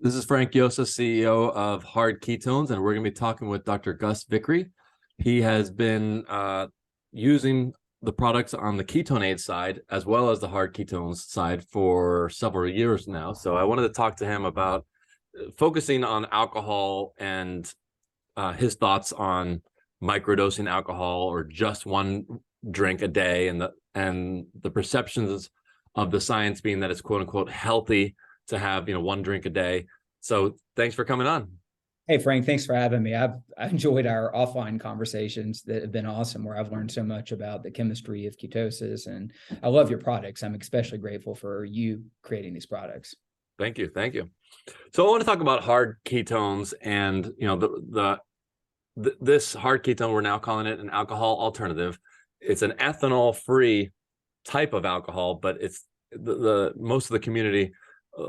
This is Frank Yosa, CEO of Hard Ketones, and we're going to be talking with Dr. Gus Vickery. He has been using the products on the ketone aid side as well as the hard ketones side for several years now. So I wanted to talk to him about focusing on alcohol and his thoughts on microdosing alcohol or just one drink a day, and the perceptions of the science being that it's quote unquote healthy to have one drink a day. So thanks for coming on. Hey Frank, thanks for having me. I enjoyed our offline conversations that have been awesome, where I've learned so much about the chemistry of ketosis, and I love your products. I'm especially grateful for you creating these products. Thank you. So I want to talk about hard ketones, and this hard ketone, we're now calling it an alcohol alternative. It's an ethanol-free type of alcohol, but it's the most of the community,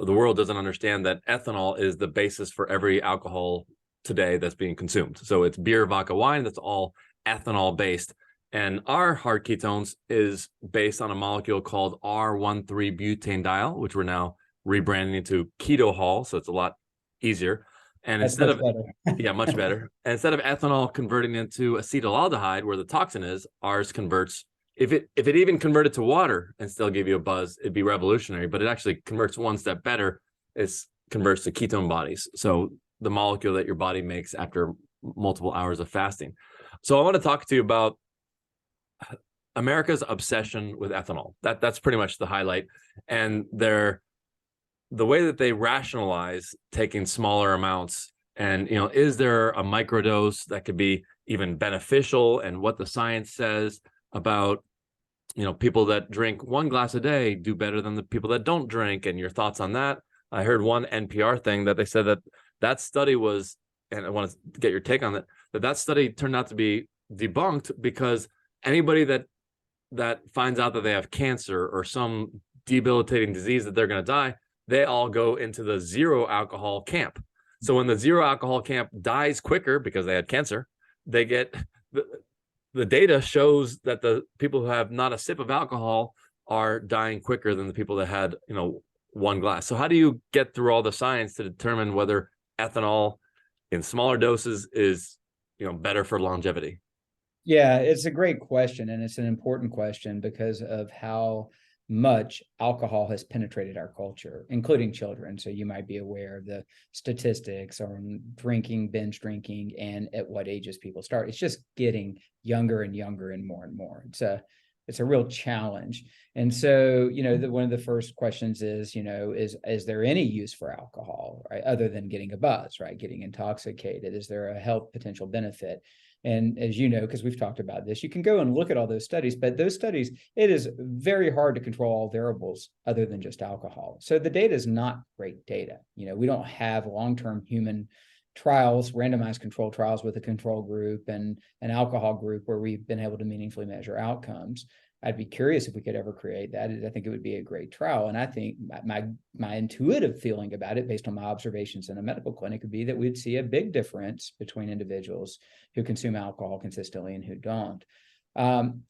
the world doesn't understand that ethanol is the basis for every alcohol today that's being consumed. So it's beer, vodka, wine, that's all ethanol based. And our hard ketones is based on a molecule called R13-butanediol, which we're now rebranding into Ketohol. So it's a lot easier. And That's instead of better. yeah, much better. And instead of ethanol converting into acetaldehyde, where the toxin is, ours converts. If it even converted to water and still give you a buzz, it'd be revolutionary. But it actually converts one step better. It converts to ketone bodies. So the molecule that your body makes after multiple hours of fasting. So I want to talk to you about America's obsession with ethanol. That's pretty much the highlight. And the way that they rationalize taking smaller amounts, and is there a microdose that could be even beneficial, and what the science says about people that drink one glass a day do better than the people that don't drink, and your thoughts on that. I heard one NPR thing that they said that study was, and I want to get your take on that study turned out to be debunked, because anybody that finds out that they have cancer or some debilitating disease that they're going to die, they all go into the zero alcohol camp. So when the zero alcohol camp dies quicker because they had cancer, they get the data shows that the people who have not a sip of alcohol are dying quicker than the people that had, one glass. So how do you get through all the science to determine whether ethanol in smaller doses is, better for longevity? Yeah, it's a great question, and it's an important question because of how much alcohol has penetrated our culture, including children. So you might be aware of the statistics on drinking, binge drinking, and at what ages people start. It's just getting younger and younger and more. It's a real challenge. And so, one of the first questions is, is there any use for alcohol, right? Other than getting a buzz, right? Getting intoxicated. Is there a health potential benefit? And as you know, because we've talked about this, you can go and look at all those studies, but those studies, it is very hard to control all variables other than just alcohol. So the data is not great data. We don't have long-term human trials, randomized control trials with a control group and an alcohol group where we've been able to meaningfully measure outcomes. I'd be curious if we could ever create that. I think it would be a great trial. And I think my intuitive feeling about it, based on my observations in a medical clinic, would be that we'd see a big difference between individuals who consume alcohol consistently and who don't.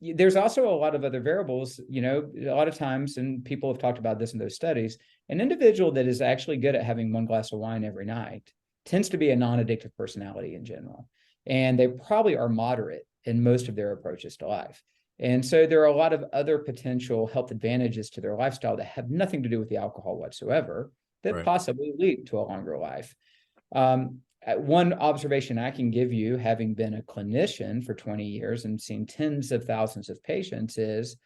There's also a lot of other variables, a lot of times, and people have talked about this in those studies, an individual that is actually good at having one glass of wine every night tends to be a non-addictive personality in general. And they probably are moderate in most of their approaches to life. And so there are a lot of other potential health advantages to their lifestyle that have nothing to do with the alcohol whatsoever that Right. possibly lead to a longer life. One observation I can give you, having been a clinician for 20 years and seen tens of thousands of patients, is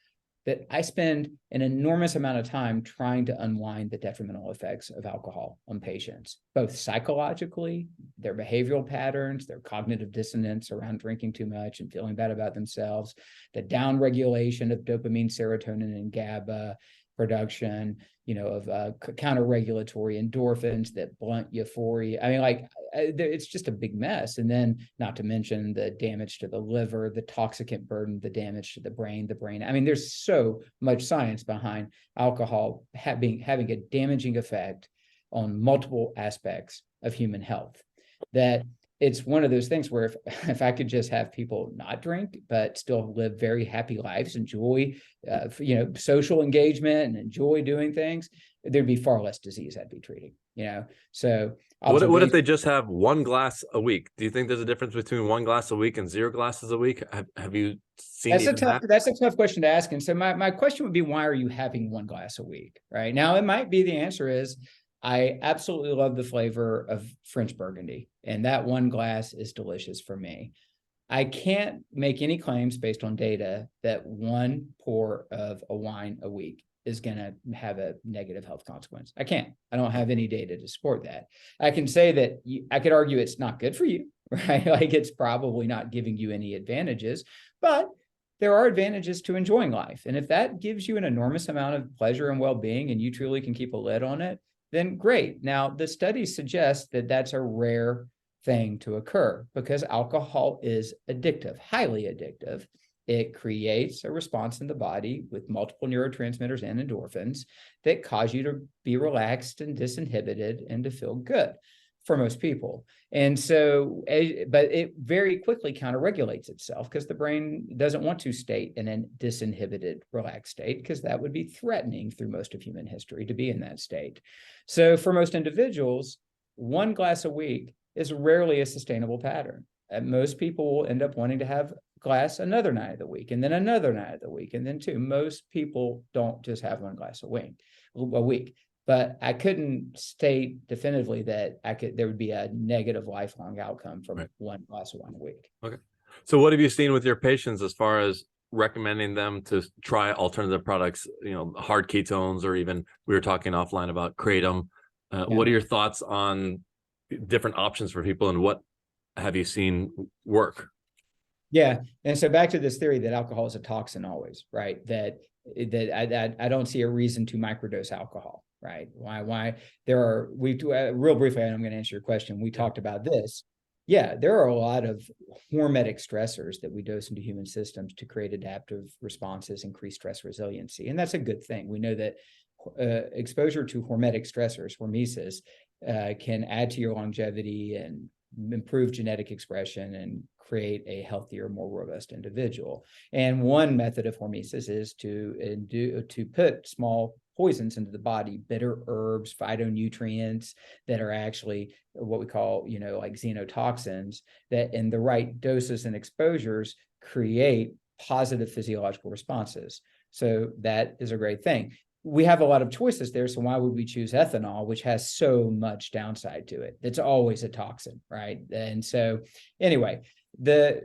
that I spend an enormous amount of time trying to unwind the detrimental effects of alcohol on patients, both psychologically, their behavioral patterns, their cognitive dissonance around drinking too much and feeling bad about themselves, the downregulation of dopamine, serotonin, and GABA production, of counter-regulatory endorphins that blunt euphoria. I mean, it's just a big mess. And then not to mention the damage to the liver, the toxicant burden, the damage to the brain. I mean, there's so much science behind alcohol having a damaging effect on multiple aspects of human health that it's one of those things where if I could just have people not drink, but still live very happy lives, enjoy, social engagement and enjoy doing things, there'd be far less disease I'd be treating, So What if they just have one glass a week? Do you think there's a difference between one glass a week and 0 glasses a week? Have you seen that's a tough question to ask. And so my question would be, why are you having one glass a week? Right now, it might be the answer is, I absolutely love the flavor of French Burgundy, and that one glass is delicious for me. I can't make any claims based on data that one pour of a wine a week is going to have a negative health consequence. I can't. I don't have any data to support that. I can say that I could argue it's not good for you, right? Like it's probably not giving you any advantages, but there are advantages to enjoying life. And if that gives you an enormous amount of pleasure and well-being and you truly can keep a lid on it, then great. Now, the studies suggest that that's a rare thing to occur because alcohol is addictive, highly addictive. It creates a response in the body with multiple neurotransmitters and endorphins that cause you to be relaxed and disinhibited and to feel good for most people. And so, but it very quickly counterregulates itself because the brain doesn't want to stay in a disinhibited, relaxed state because that would be threatening through most of human history to be in that state. So for most individuals, one glass a week is rarely a sustainable pattern. And most people will end up wanting to have a glass another night of the week and then another night of the week and then two. Most people don't just have one glass a week. But I couldn't state definitively that there would be a negative lifelong outcome from one glass of wine a week. Okay. So what have you seen with your patients as far as recommending them to try alternative products, hard ketones, or even we were talking offline about kratom. What are your thoughts on different options for people and what have you seen work? Yeah. And so back to this theory that alcohol is a toxin always, right? That I don't see a reason to microdose alcohol. Right. Why real briefly, and I'm going to answer your question. We talked about this. Yeah, there are a lot of hormetic stressors that we dose into human systems to create adaptive responses, increase stress resiliency. And that's a good thing. We know that exposure to hormetic stressors, hormesis, can add to your longevity and improve genetic expression and create a healthier, more robust individual. And one method of hormesis is to put small poisons into the body, bitter herbs, phytonutrients that are actually what we call, like xenotoxins, that in the right doses and exposures create positive physiological responses. So that is a great thing. We have a lot of choices there. So why would we choose ethanol, which has so much downside to it? It's always a toxin, right? And so anyway,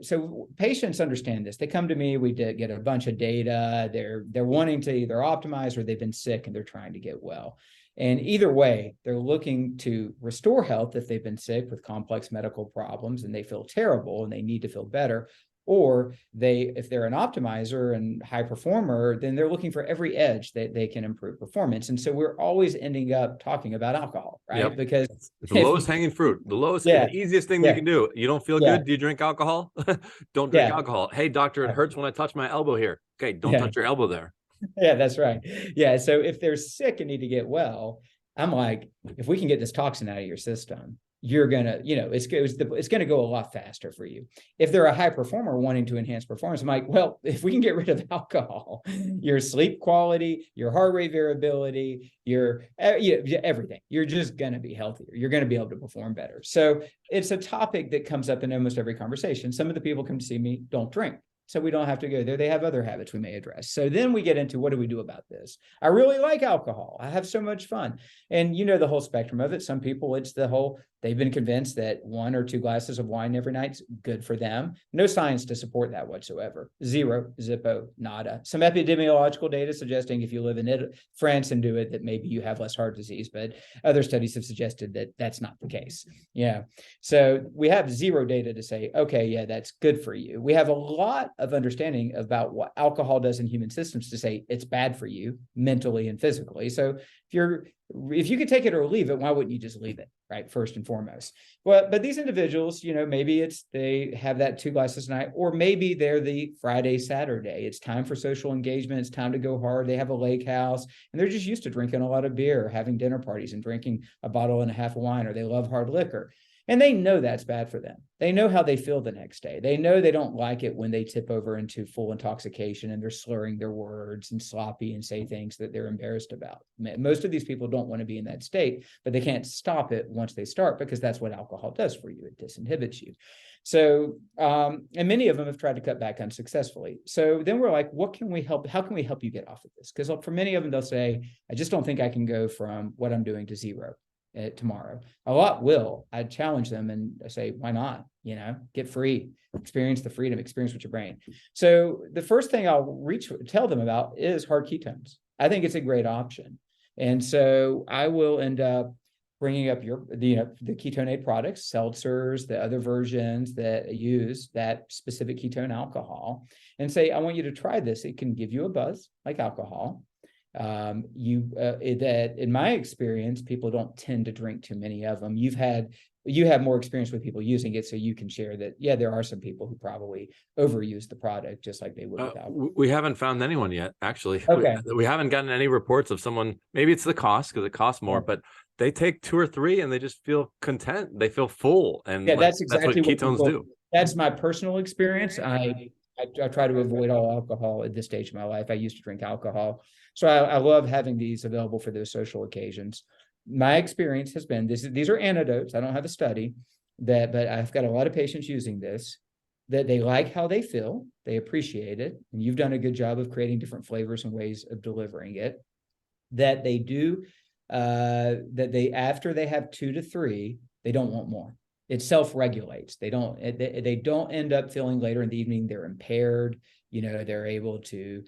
so patients understand this. They come to me, we get a bunch of data. They're wanting to either optimize or they've been sick and they're trying to get well. And either way, they're looking to restore health if they've been sick with complex medical problems and they feel terrible and they need to feel better. Or if they're an optimizer and high performer, then they're looking for every edge that they can improve performance. And so we're always ending up talking about alcohol, right? Yep. Because it's the lowest hanging fruit, the easiest thing you can do. You don't feel good? Do you drink alcohol? Don't drink alcohol. Hey, doctor, it hurts when I touch my elbow here. Okay, don't touch your elbow there. Yeah, that's right. Yeah, so if they're sick and need to get well, I'm like, if we can get this toxin out of your system, you're gonna, it's gonna go a lot faster for you. If they're a high performer wanting to enhance performance, I'm like, well, if we can get rid of alcohol, your sleep quality, your heart rate variability, your everything, you're just gonna be healthier. You're gonna be able to perform better. So it's a topic that comes up in almost every conversation. Some of the people come to see me don't drink, so we don't have to go there. They have other habits we may address. So then we get into, what do we do about this? I really like alcohol. I have so much fun. And the whole spectrum of it. Some people, it's they've been convinced that 1 or 2 glasses of wine every night's good for them. No science to support that whatsoever. Zero, zippo, nada. Some epidemiological data suggesting if you live in France and do it, that maybe you have less heart disease, but other studies have suggested that that's not the case. Yeah. So we have zero data to say, okay, yeah, that's good for you. We have a lot of understanding about what alcohol does in human systems to say it's bad for you mentally and physically. So if you could take it or leave it, why wouldn't you just leave it, right? First and foremost. But these individuals, maybe they have that 2 glasses a night, or maybe they're the Friday, Saturday. It's time for social engagement. It's time to go hard. They have a lake house and they're just used to drinking a lot of beer, having dinner parties and drinking a bottle and a half of wine, or they love hard liquor. And they know that's bad for them. They know how they feel the next day. They know they don't like it when they tip over into full intoxication and they're slurring their words and sloppy and say things that they're embarrassed about. Most of these people don't want to be in that state, but they can't stop it once they start, because that's what alcohol does for you. It disinhibits you. So, and many of them have tried to cut back unsuccessfully. So then we're like, what can we help? How can we help you get off of this? Because for many of them, they'll say, I just don't think I can go from what I'm doing to zero tomorrow. A lot will. I challenge them and I say, why not? Get free, experience the freedom, experience with your brain. So the first thing I'll tell them about is hard ketones. I think it's a great option. And so I will end up bringing up the ketonate products, seltzers, the other versions that use that specific ketone alcohol, and say, I want you to try this. It can give you a buzz like alcohol. That in my experience, people don't tend to drink too many of them. You have more experience with people using it, so you can share that. Yeah, there are some people who probably overuse the product just like they would with alcohol. We haven't found anyone yet, actually. Okay. We haven't gotten any reports of someone. Maybe it's the cost, because it costs more, but they take 2 or 3 and they just feel content. They feel full, and that's exactly what ketones do. That's my personal experience. I try to avoid all alcohol at this stage of my life. I used to drink alcohol, so I love having these available for those social occasions. My experience has been these are anecdotes. I don't have a study but I've got a lot of patients using this, that they like how they feel, they appreciate it, and you've done a good job of creating different flavors and ways of delivering it. That they do, that they, after they have 2 to 3, they don't want more. It self-regulates. They don't end up feeling later in the evening they're impaired. They're able to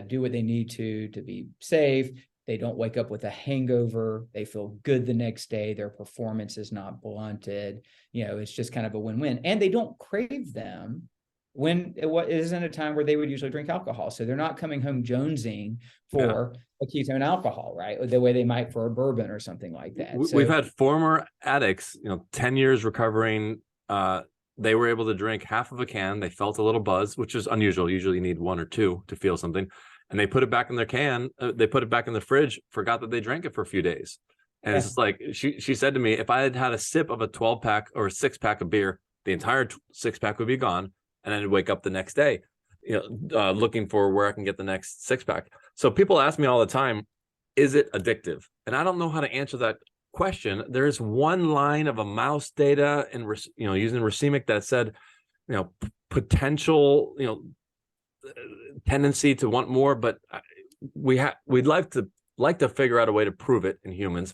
do what they need to be safe. They don't wake up with a hangover. They feel good the next day. Their performance is not blunted. It's just kind of a win-win. And they don't crave them when it isn't a time where they would usually drink alcohol. So they're not coming home jonesing for a ketone alcohol, right? The way they might for a bourbon or something like that. We've had former addicts, 10 years recovering. They were able to drink half of a can. They felt a little buzz, which is unusual. Usually you need 1 or 2 to feel something. And they put it back in their can. They put it back in the fridge, forgot that they drank it for a few days. And it's just like, she said to me, if I had had a sip of a 12-pack or a 6-pack of beer, the entire 6-pack would be gone. And I'd wake up the next day, looking for where I can get the next 6-pack. So people ask me all the time, is it addictive? And I don't know how to answer that question. There's one line of a mouse data in, using racemic that said, potential, tendency to want more, but we'd like to figure out a way to prove it in humans.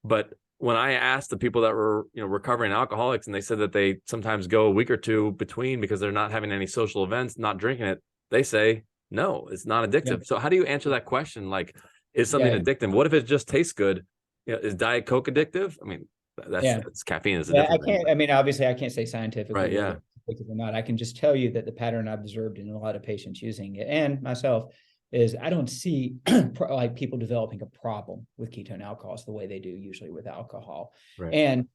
But when I asked the people that were recovering alcoholics, and they said that they sometimes go a week or 2 between because they're not having any social events, not drinking it, they say no, it's not addictive. So how do you answer that question? Like, is something addictive? What if it just tastes good? Is Diet Coke addictive? I mean, that's caffeine is a different thing. I mean, obviously I can't say scientifically, right? Yeah. Or not. I can just tell you that the pattern I've observed in a lot of patients using it, and myself, is I don't see like people developing a problem with ketone alcohols the way they do usually with alcohol. Right. And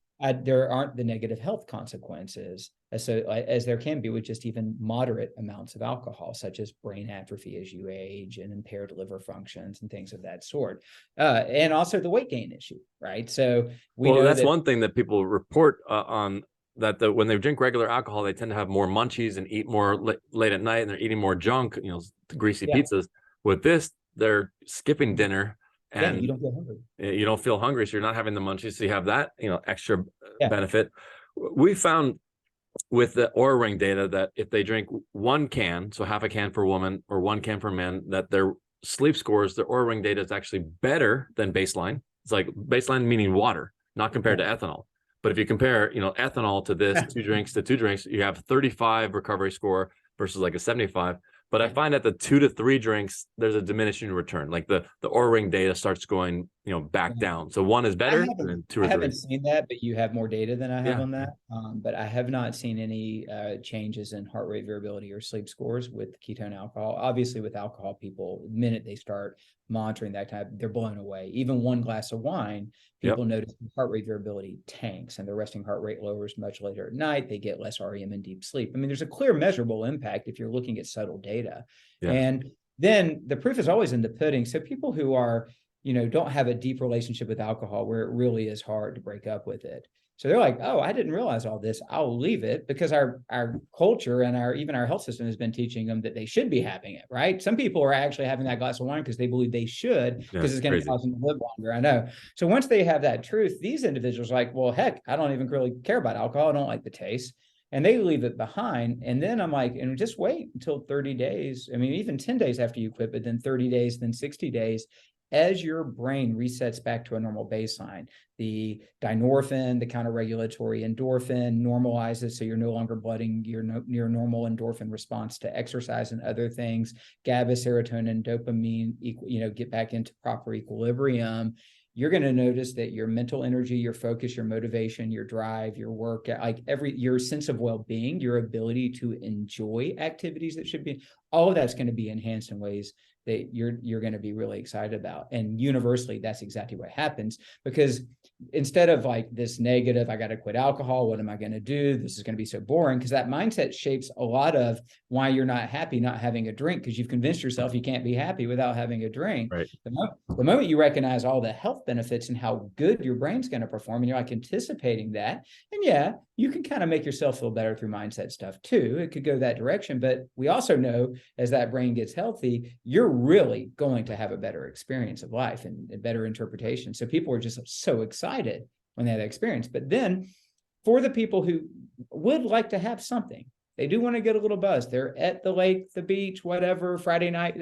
there aren't the negative health consequences as there can be with just even moderate amounts of alcohol, such as brain atrophy as you age and impaired liver functions and things of that sort. And also the weight gain issue, right? So that's one thing that people report on, that when they drink regular alcohol, they tend to have more munchies and eat more late at night, and they're eating more junk, greasy pizzas. With this, they're skipping dinner, and you don't feel hungry. You don't feel hungry, so you're not having the munchies, so you have that extra benefit. We found with the Oura Ring data that if they drink 1 can, so half a can for women or 1 can for men, that their sleep scores, their Oura Ring data is actually better than baseline. It's like baseline meaning water, not compared to ethanol. But if you compare, ethanol to this, 2 drinks to 2 drinks, you have 35 recovery score versus like a 75. But I find at the 2 to 3 drinks, there's a diminishing return. Like the Oura Ring data starts going, back down. So 1 is better than 2 or 3. I haven't seen that, but you have more data than I have on that. But I have not seen any changes in heart rate variability or sleep scores with ketone alcohol. Obviously, with alcohol, people, the minute they start monitoring that type, they're blown away. Even 1 glass of wine, people notice heart rate variability tanks, and their resting heart rate lowers much later at night. They get less REM and deep sleep. I mean, there's a clear measurable impact if you're looking at subtle data. And then the proof is always in the pudding. So people who are, don't have a deep relationship with alcohol, where it really is hard to break up with it, So they're like, oh, I didn't realize all this. I'll leave it, because our culture and even our health system has been teaching them that they should be having it, right? Some people are actually having that glass of wine because they believe they should, because it's going to cause them to live longer. I know. So once they have that truth, these individuals are like, well, heck, I don't even really care about alcohol. I don't like the taste. And they leave it behind. And then I'm like, and just wait until 30 days. I mean, even 10 days after you quit, but then 30 days, then 60 days, as your brain resets back to a normal baseline. The dynorphin, the counter-regulatory endorphin, normalizes, so you're no longer blooding your normal endorphin response to exercise and other things. GABA, serotonin, dopamine, get back into proper equilibrium. You're going to notice that your mental energy, your focus, your motivation, your drive, your work, your sense of well-being, your ability to enjoy activities that should be, all of that's going to be enhanced in ways that you're going to be really excited about. And universally, that's exactly what happens, because instead of like this negative, I got to quit alcohol, what am I going to do? This is going to be so boring, because that mindset shapes a lot of why you're not happy not having a drink, because you've convinced yourself you can't be happy without having a drink. Right. The moment you recognize all the health benefits and how good your brain's going to perform, and you're like anticipating that, and yeah, you can kind of make yourself feel better through mindset stuff too. It could go that direction, but we also know as that brain gets healthy, you're really going to have a better experience of life and a better interpretation. So people are just so excited when they have that experience. But then for the people who would like to have something, they do want to get a little buzz. They're at the lake, the beach, whatever, Friday night,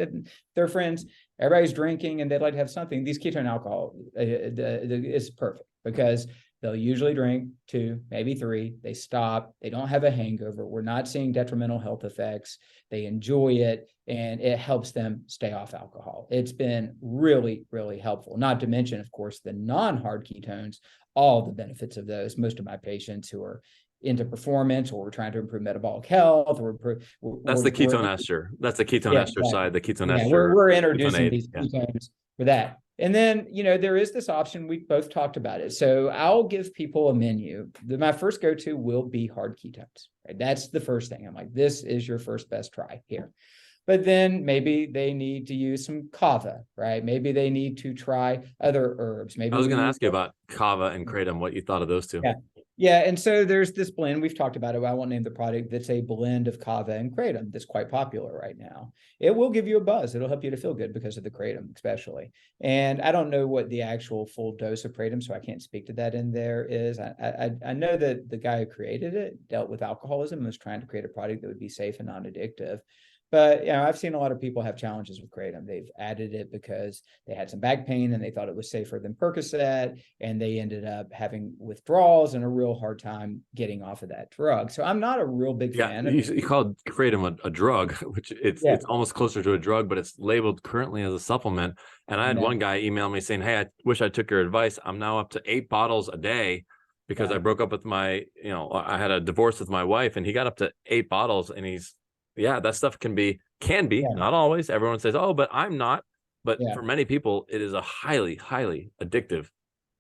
their friends, everybody's drinking and they'd like to have something. These ketone alcohol is perfect, because they'll usually drink 2, maybe 3. They stop. They don't have a hangover. We're not seeing detrimental health effects. They enjoy it, and it helps them stay off alcohol. It's been really, really helpful. Not to mention, of course, the non-hard ketones, all the benefits of those. Most of my patients who are into performance, or we're trying to improve metabolic health, or that's the ketone ester. That's the ketone ester side, the ketone ester. We're introducing these ketones for that. And then, there is this option. We both talked about it. So I'll give people a menu. My first go-to will be hard ketones. Right? That's the first thing. I'm like, this is your first best try here. But then maybe they need to use some kava, right? Maybe they need to try other herbs. Maybe I was going to ask you about kava and kratom, what you thought of those two. Yeah. And so there's this blend, we've talked about it, I won't name the product, that's a blend of kava and kratom that's quite popular right now. It will give you a buzz. It'll help you to feel good because of the kratom, especially. And I don't know what the actual full dose of kratom, so I can't speak to that in there is. I know that the guy who created it dealt with alcoholism and was trying to create a product that would be safe and non-addictive. But I've seen a lot of people have challenges with kratom. They've added it because they had some back pain and they thought it was safer than Percocet, and they ended up having withdrawals and a real hard time getting off of that drug. So I'm not a real big fan of it. You called kratom a drug, which it's almost closer to a drug, but it's labeled currently as a supplement. And I had one guy email me saying, "Hey, I wish I took your advice. I'm now up to 8 bottles a day because I broke up with I had a divorce with my wife, and he got up to 8 bottles, and he's that stuff can be, not always. Everyone says, oh, but I'm not. But for many people, it is a highly, highly addictive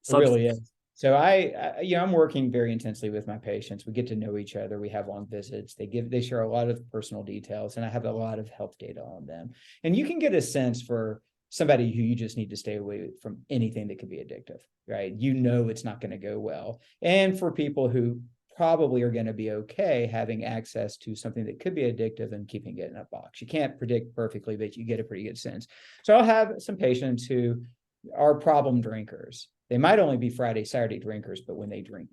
substance. It really is. So I'm working very intensely with my patients. We get to know each other. We have long visits. They share a lot of personal details, and I have a lot of health data on them. And you can get a sense for somebody who you just need to stay away from anything that could be addictive, right? It's not going to go well. And for people who probably are going to be okay having access to something that could be addictive and keeping it in a box. You can't predict perfectly, but you get a pretty good sense. So I'll have some patients who are problem drinkers. They might only be Friday, Saturday drinkers, but when they drink,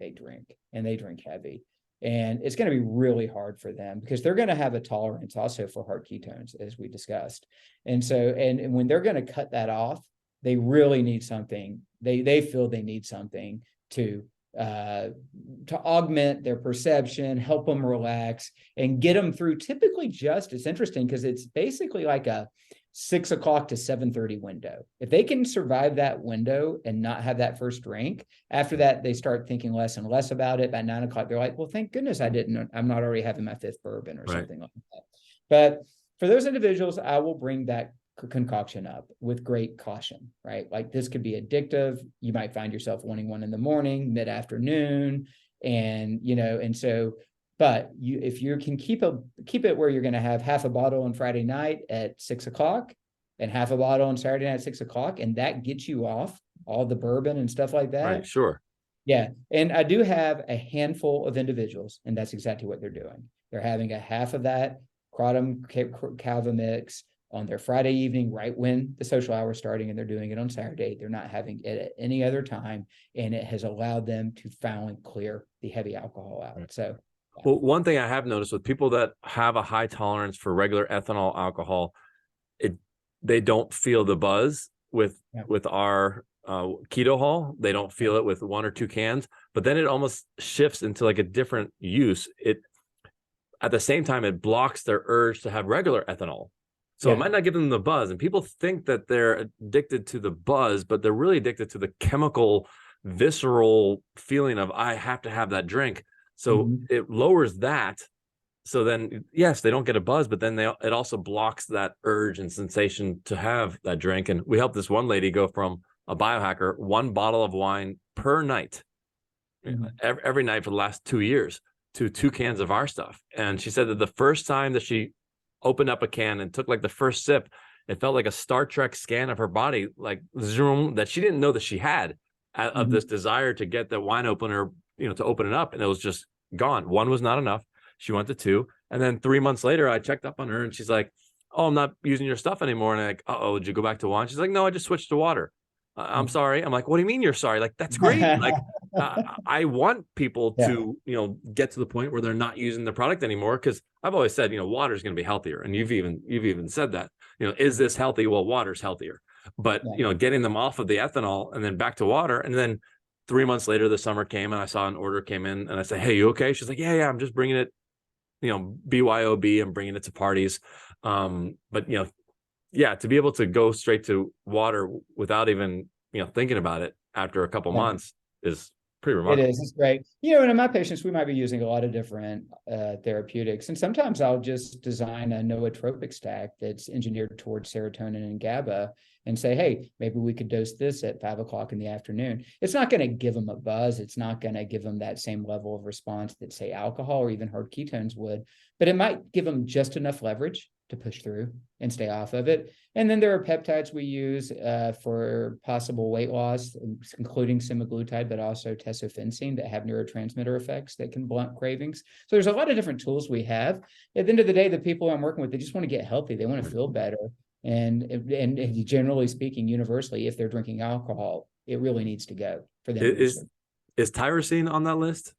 and they drink heavy. And it's going to be really hard for them because they're going to have a tolerance also for hard ketones, as we discussed. And so, and when they're going to cut that off, they really need something. They feel they need something to augment their perception, help them relax, and get them through typically it's interesting because it's basically like a 6 o'clock to 7:30 window. If they can survive that window and not have that first drink, after that, they start thinking less and less about it. By 9 o'clock, they're like, well, thank goodness I'm not already having my 5th bourbon or something like that. But for those individuals, I will bring that concoction up with great caution, right? Like this could be addictive. You might find yourself wanting one in the morning, mid-afternoon, but if you can keep it where you're going to have half a bottle on Friday night at 6 o'clock and half a bottle on Saturday night at 6 o'clock, and that gets you off all the bourbon and stuff like that. Right, sure. Yeah. And I do have a handful of individuals, and that's exactly what they're doing. They're having a half of that kratom kava mix on their Friday evening, right when the social hour is starting, and they're doing it on Saturday. They're not having it at any other time. And it has allowed them to finally clear the heavy alcohol out. Right. So, well, one thing I have noticed with people that have a high tolerance for regular ethanol alcohol, they don't feel the buzz with our keto haul. They don't feel it with 1 or 2 cans, but then it almost shifts into like a different use. It at the same time, it blocks their urge to have regular ethanol. So it might not give them the buzz. And people think that they're addicted to the buzz, but they're really addicted to the chemical, visceral feeling of, I have to have that drink. So it lowers that. So then, yes, they don't get a buzz, but then it also blocks that urge and sensation to have that drink. And we helped this one lady go from a biohacker, 1 bottle of wine per night, every night for the last 2 years, to 2 cans of our stuff. And she said that the first time that she opened up a can and took like the first sip, it felt like a Star Trek scan of her body, like zoom, that she didn't know that she had, of this desire to get the wine opener, to open it up. And it was just gone. 1 was not enough. She went to 2. And then 3 months later, I checked up on her and she's like, oh, I'm not using your stuff anymore. And I'm like, oh, did you go back to wine? She's like, no, I just switched to water. I'm sorry. I'm like, what do you mean you're sorry? Like, that's great. Like, I want people to, get to the point where they're not using the product anymore. Cause I've always said, water is going to be healthier. And you've even said that, is this healthy? Well, water's healthier, but getting them off of the ethanol and then back to water. And then 3 months later, the summer came and I saw an order came in and I said, hey, you okay? She's like, yeah, I'm just bringing it, BYOB, I'm bringing it to parties. But to be able to go straight to water without even thinking about it after a couple months is pretty remarkable. It's great. And in my patients, we might be using a lot of different therapeutics, and sometimes I'll just design a nootropic stack that's engineered towards serotonin and GABA and say, hey, maybe we could dose this at 5 o'clock in the afternoon. It's not going to give them a buzz. It's not going to give them that same level of response that, say, alcohol or even hard ketones would, but it might give them just enough leverage to push through and stay off of it. And then there are peptides we use for possible weight loss, including semaglutide, but also tesofensine, that have neurotransmitter effects that can blunt cravings. So there's a lot of different tools we have. At the end of the day, the people I'm working with, they just want to get healthy. They want to feel better. And generally speaking, universally, if they're drinking alcohol, it really needs to go for them. Is tyrosine on that list?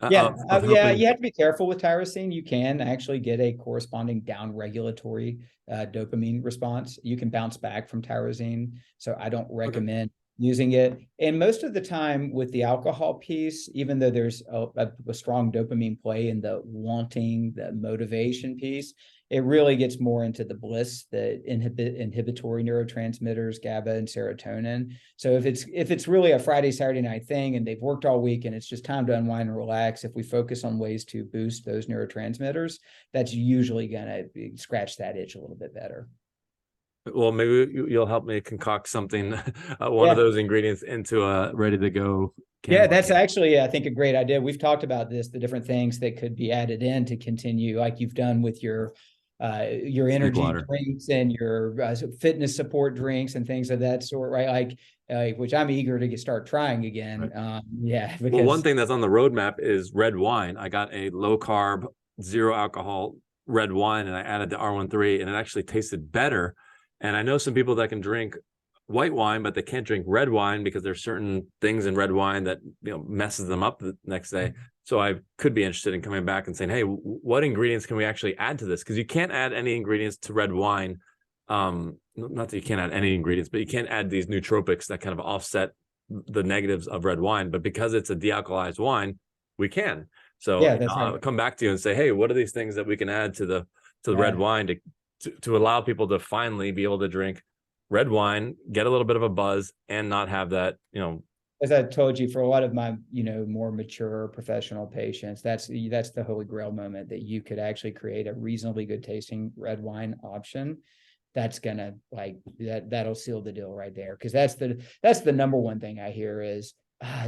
You have to be careful with tyrosine. You can actually get a corresponding down-regulatory dopamine response. You can bounce back from tyrosine, so I don't recommend using it. And most of the time with the alcohol piece, even though there's a strong dopamine play in the wanting, the motivation piece, it really gets more into the bliss, the inhibitory neurotransmitters, GABA and serotonin. So if it's really a Friday, Saturday night thing and they've worked all week and it's just time to unwind and relax, if we focus on ways to boost those neurotransmitters, that's usually going to scratch that itch a little bit better. Well, maybe you'll help me concoct something, one of those ingredients into a ready to go. Yeah, that's actually, I think, a great idea. We've talked about this, the different things that could be added in to continue, like you've done with your energy drinks and your fitness support drinks and things of that sort, right? Like which I'm eager to start trying again. Right. Because one thing that's on the roadmap is red wine. I got a low carb, 0 alcohol red wine, and I added the R13, and it actually tasted better. And I know some people that can drink white wine, but they can't drink red wine because there's certain things in red wine that messes them up the next day. So I could be interested in coming back and saying, hey, what ingredients can we actually add to this? Because you can't add any ingredients to red wine. Not that you can't add any ingredients, but you can't add these nootropics that kind of offset the negatives of red wine. But because it's a dealcoholized wine, we can. So I'll come back to you and say, hey, what are these things that we can add to the red wine to allow people to finally be able to drink red wine, get a little bit of a buzz, and not have that, As I told you, for a lot of my, more mature professional patients, that's the holy grail moment, that you could actually create a reasonably good tasting red wine option. That's gonna that'll seal the deal right there. Cause that's the number one thing I hear is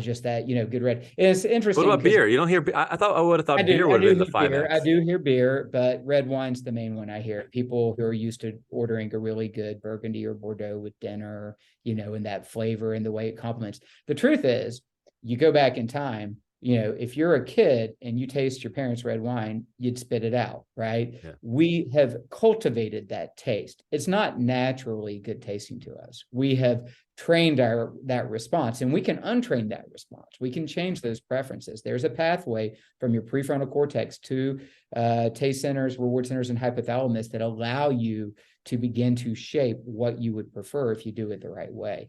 just that, good red. And it's interesting. What about beer? You don't hear, I would have thought beer would have been the 5X. I do hear beer, but red wine's the main one I hear. People who are used to ordering a really good Burgundy or Bordeaux with dinner, and that flavor and the way it complements. The truth is, you go back in time, if you're a kid and you taste your parents' red wine, you'd spit it out, right? Yeah. We have cultivated that taste. It's not naturally good tasting to us. We have trained that response, and we can untrain that response. We can change those preferences. There's a pathway from your prefrontal cortex to taste centers, reward centers, and hypothalamus that allow you to begin to shape what you would prefer if you do it the right way.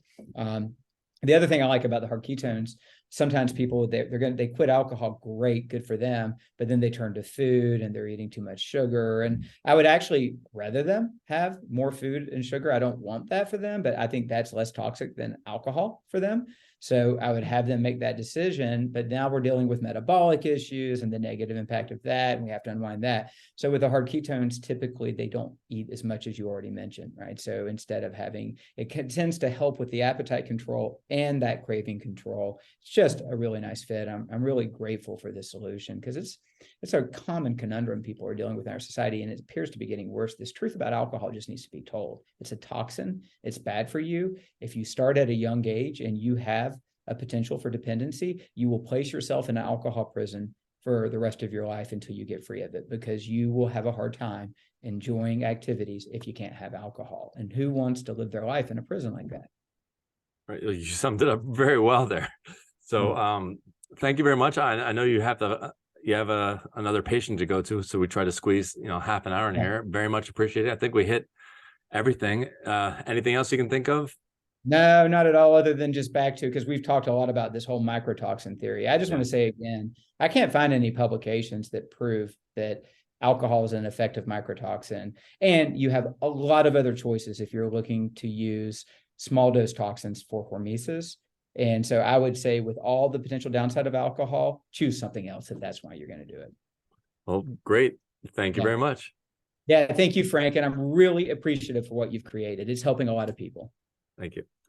The other thing I like about the hard ketones, sometimes people they quit alcohol, great, good for them, but then they turn to food and they're eating too much sugar. And I would actually rather them have more food and sugar. I don't want that for them, but I think that's less toxic than alcohol for them. So I would have them make that decision, but now we're dealing with metabolic issues and the negative impact of that, and we have to unwind that. So with the hard ketones, typically they don't eat as much as you already mentioned, right? So instead of having, tends to help with the appetite control and that craving control. It's just a really nice fit. I'm really grateful for this solution because it's a common conundrum people are dealing with in our society, and it appears to be getting worse. This truth about alcohol just needs to be told. It's a toxin. It's bad for you. If you start at a young age and you have a potential for dependency, you will place yourself in an alcohol prison for the rest of your life until you get free of it, because you will have a hard time enjoying activities if you can't have alcohol. And who wants to live their life in a prison like that? Right. You summed it up very well there. So thank you very much. I know you have another patient to go to, so we try to squeeze half an hour in here. Very much appreciated. I think we hit everything. Anything else you can think of? No, not at all, other than just back to, because we've talked a lot about this whole microtoxin theory. I just want to say again, I can't find any publications that prove that alcohol is an effective microtoxin. And you have a lot of other choices if you're looking to use small dose toxins for hormesis. And so I would say, with all the potential downside of alcohol, choose something else if that's why you're going to do it. Well, great. Thank you very much. Yeah, thank you, Frank. And I'm really appreciative for what you've created. It's helping a lot of people. Thank you.